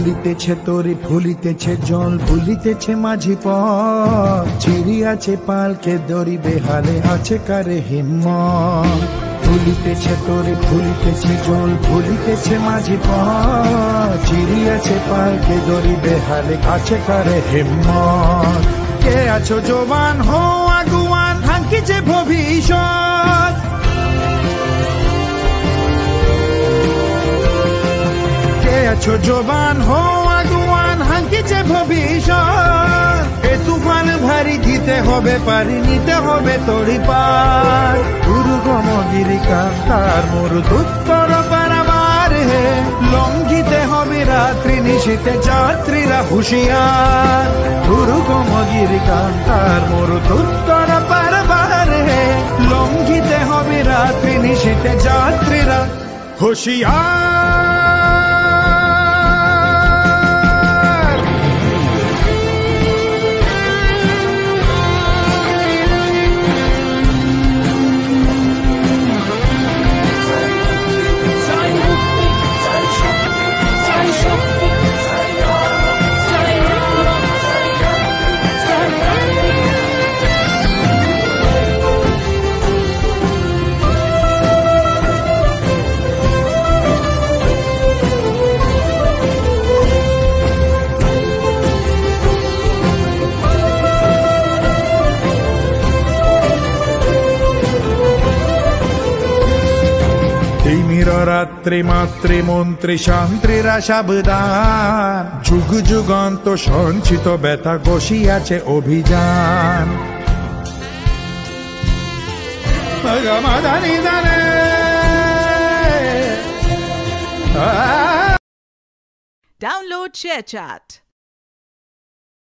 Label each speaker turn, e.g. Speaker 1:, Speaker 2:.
Speaker 1: দুলিতেছে তরি ফুলিতেছে জল ভুলিতেছে মাঝি পথ চিরিয়াছে পালকে দড়ি বেহালে আছে কারে হিম্মত দুলিতেছে তরি ফুলিতেছে জল ভুলিতেছে মাঝি পথ চিরিয়াছে পালকে দড়ি বেহালে আছে কারে হিম্মত কে আছো জবান হো আগুয়ান হাঙ্কিছে ভবিষ্যৎ আছো জবান হো আগুয়ান হাঙ্কিছে ভবিষ্যৎ এ তুফান ভারী দিতে হবে পারি নিতে হবে তড়ি পার দুর্গম গিরিকান্তার মরুদুত্তর পারাবার হে লঙ্ঘিতে হবে রাত্রি নিশীতে যাত্রীরা হুঁশিয়ার দুর্গম গিরিকান্তার মরুদুত্তর পারাবার হে লঙ্ঘিতে হবে রাত্রি নিশীতে যাত্রীরা হুঁশিয়ার রাত্রি মাতৃমন্ত্রী শান্ত্রীরা সাবধান যুগ যুগান্ত সঞ্চিত ব্যথা বসিয়াছে অভিযান
Speaker 2: Download ShareChat.